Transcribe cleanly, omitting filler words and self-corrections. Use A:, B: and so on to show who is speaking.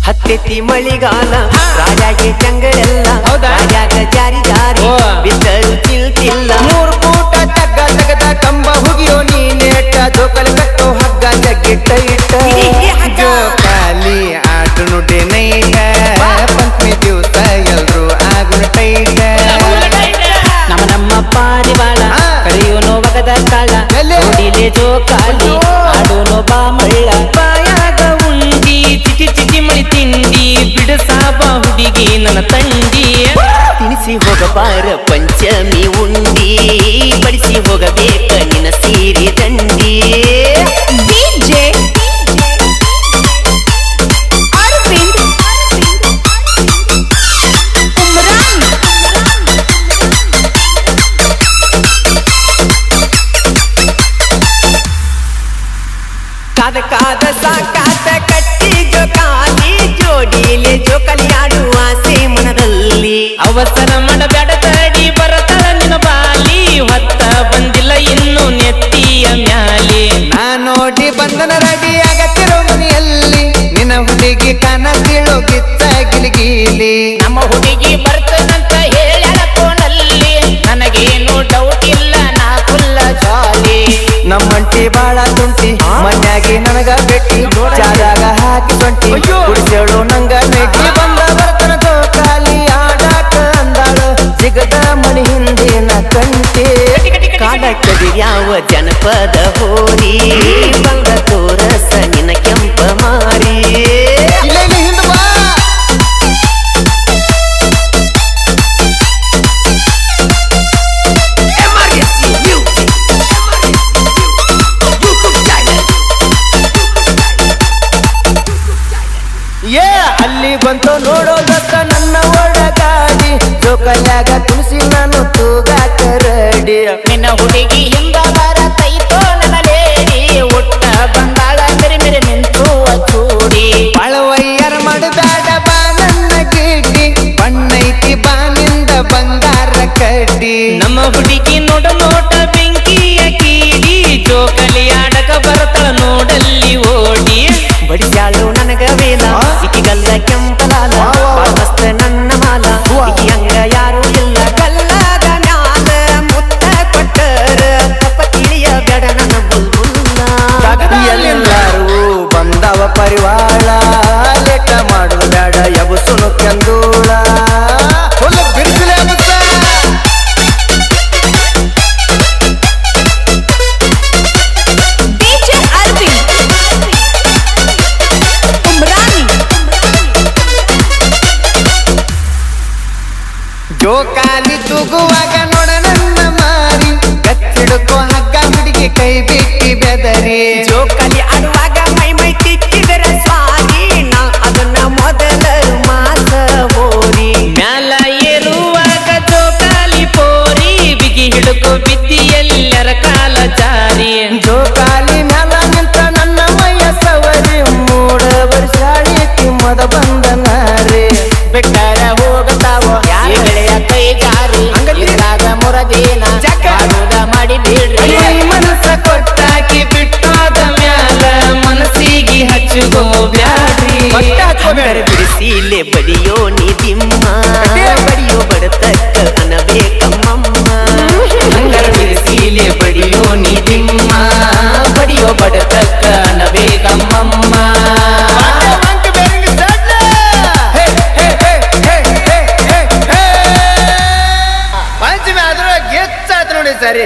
A: ಹತ್ತೆತ್ತಿ ಮಳಿಗಾಲ ರಾಜಾಗೆ ಜಂಗಳೆಲ್ಲ ರಾಜಾಗ ಜಾರಿ ಜಾರಿ ಬಿದ್ದರು ಚಿಲ್ತಿಲ್ಲ
B: 3 ಕೂಟ ತಗ್ಗ ತಗದ ಕಂಬ ಹುಗಿಯೋ ನೀನೇಟ ಜೋಕಲ್ ಕಟ್ಟೋ ಹಗ್ಗ ಜಗ್ಗಿಟ್ಟ ಇಟ್ಟ ಜೋಕಾಲಿ ಆಟ ನುಡಿ ನೈಟ ಪಂಚಮಿ ದಿವಸ ಎಲ್ರು ಆಗುನ ಟೈಟ
A: ನಮ್ಮ ಪಾರಿವಾಳ ಕರೆಯೋನೋ ಒಗದ ಕಾಳ ನೋಡಿಲೆ ಜೋಕಾಲಿ ಆಡೋನೋ ಬಾ ಮಳ್ಳ ಬಾಯಾಗ ಉಂಡಿ ಚಿಟಿ ಚಿಟಿ ಮಳಿ ತಿಂಡಿ ಬಿಡಸಾಬ ಹುಡುಗಿ ನನ್ನ ತಂಡಿ ತಿನಿಸಿ ಹೋಗಬಾರ ಪಂಚಮಿ ಉಂಡಿ ಬಡಿಸಿ ಹೋಗಬೇಕ ನಿನ್ನ ಸೀರೆ ದಂಡಿ
C: ಡಿಜೆ ಅರವಿಂದ್ ಉಮ್ರಾನ್
A: ಕಾದ ಕಾದ ಸಾಕಾತ ಕಟ್ಟಿ ಜೋಕಾಲಿ ಜೋಡಿಲೆ ಜೋಕಾಲಿ ಆಡುವ ಆಸೆ ಮನದಲ್ಲಿ ಅವಸರ ಮಾಡಬೇಡ ತಡಿ ಬರತಳ ನಿನ್ನ ಬಾಲಿ ಹೊತ್ತ ಬಂದಿಲ್ಲ ಇನ್ನು ನೆತ್ತಿಯ ಮ್ಯಾಲಿ
B: ನಾ ನೋಡಿ ಬಂದನ ರೆಡಿ ಆಗತ್ತಿರೋ ಮನೆಯಲ್ಲಿ ನಿನ್ನ ಹುಡುಗಿ ಕಾನ ತಿಳೋ ಗಿತ್ತ ಗಿಲಿಗಿಲಿ
A: ನಮ್ಮ ಹುಡುಗಿ ಬರ್ತದಂತ ಹೇಳ್ಯಾಳ ಫೋನಲ್ಲಿ ನನಗೇನು ಡೌಟ್ ಇಲ್ಲ ನಾ ಫುಲ್ಲ ಜಾಲಿ
B: ನಮ್ಮಂಟಿ ಬಾಳ ತುಂಟಿ ಮನ್ಯಾಗಿ ನನಗ ಬೆಟ್ಟಿ ಚಾರಾಗ ಹಾಕಿ ಸೊಂಟಿ ಕುಡಿಸೇಳು ನಂಗ ನೆಟ್ಟಿ ಬಂದ ಬರ್ತನ ಜೋಕಾಲಿ ಆಡಾಕ ಅಂದಾಳು ಸಿಗದ ಮಣಿ ಹಿಂದಿನ ಕಂಟಿ
A: ಕಾಡಕ್ಕದಿ ಯಾವ ಜನಪದ ಹೋರಿ ಬಂದ ತೋರಸ ನಿನ್ನ ಕೆಂಪ ಮಾರಿ
B: ಹಿಂದ ಬಾ ಅಲ್ಲಿ ಬಂತು ನೋಡೋದಕ್ಕ ನನ್ನ ಒಳಗಾಡಿ ಜೋಕಲ್ಯಾಗ ತುಳಸಿ ನಾನು ತೂಗಾಕ ರೆಡಿ
A: ನಿನ್ನ ಹುಡುಗಿ ಹಿಂದ ಬರತೈತೋ ನನ್ನ ಲೇಡಿ ಒಟ್ಟ ಬಂದಾಳ ಮೆರೆ ಮೆರೆ ನಿಂತು ಚೂಡಿ
B: ಬಳವಯ್ಯರ ಮಾಡಬೇಡ ಬಾ ನನ್ನ ಗಿಡ್ಡಿ ಬಣ್ಣೈತಿ ಬಾನಿಂದ ಬಂಗಾರ ಕಡ್ಡಿ
A: ನಮ್ಮ ಹುಡುಗಿ ನೋಡ ನೋಟ ಬೆಂಕಿಯ ಕೀಡಿ ಜೋಕಲಿ ಆಡಕ ಬರತಳ ನೋಡಲ್ಲಿ ಓಡಿ ಬಡಿಸ್ಯಾಳು ನನಗ ವೇಲ ಇಕಿಗಲ್ಲ ಕೆಂಪಲಾಲ ಮಸ್ತ ನನ್ನ ಮಾಲ ಇಕಿ ಹಂಗ ಯಾರು ಇಲ್ಲ ಕಲ್ಲದ ಮ್ಯಾಲ ಮುತ್ತ ಕೊಟ್ಟರ ತಪ್ಪ ತಿಳಿಯ ಬೇಡ ನನ್ನ ಬುಲ್ಬುಲ್ಲ
B: ಎಲ್ಲರೂ ಬಂದವ ಪರಿವಾಳ ಲೆಕ್ಕ ಮಾಡುದು ಬೇಡ ಎಬಸುನು ಕೆಂದೂಳ ಬಿಡಿಸಲೇ
C: ಡಿಜೆ ಅರವಿಂದ್ ಉಮ್ರಾನ್
B: ಜೋಕಾಲಿ ತೂಗುವಾಗ ನೋಡ ನನ್ನ ಮಾರಿ ಕಚ್ಚಿಡುಕೋ ಹಗ್ಗ ಹುಡುಗಿ ಕೈ ಬಿಟ್ಟಿ ಬೆದರಿ
A: ಜೋಕಾಲಿ ಆಡುವಾಗ ಮೈ ಮೈ ತಿಕ್ಕಿದರ ಸ್ವಾರಿ ನಾ ಅದನ್ನ ಮೊದಲ ಮಾಸ ಓರಿ ಮ್ಯಾಲ ಏರುವಾಗ ಜೋಕಾಲಿ ಪೋರಿ ಬಿಗಿ ಹಿಡುಕೋ ಬಿದ್ದಿ ಎಲ್ಲರ ಕಾಲ ಜಾರಿ
B: ಜೋಕಾಲಿ ಮ್ಯಾಲ ನಿಂತ ನನ್ನ ಮೈಯ ಸವರಿ 3 ವರ್ಷ ಮದ ಬಂದನಾರಿ
A: ಬೆಟ್ಟರ ಹೋಗತಾವೋ ಗೆಳೆಯ ಕೈ ಜಾರಿ ಇದ್ರಾಗ ಮುರದೇನ ಮಾಡುದ ಮಾಡಿ ಬಿಡ್ರಿ
B: ಮನಸ್ಸ ಕೊಟ್ಟಾಕಿ ಬಿಟ್ಟೋದ ಮ್ಯಾಲ ಮನಸ್ಸಿಗೆ ಹಚ್ಚುಗೋ ಬ್ಯಾಡ್ರಿ
A: ಬಿಡಿಸಿಲೆ ಬಡಿಯೋ ನಿದಿಮ್ಮ ಬಡಿಯೋ ಬಡತಕ್ಕ ಅನಬೇಕಮ್ಮಮ್ಮ
B: ಬಿಡಿಸಿಲೆ ಬಡಿಯೋ ನಿದಿಮ್ಮ ಬಡಿಯೋ ಬಡತಕ್ಕ ಅನಬೇಕಮ್ಮಮ್ಮ ಪಂಚಮಿ ಆದ್ರೂ ಗೆಚ್ಚಾಯ್ತು ನೋಡಿ ಸರಿ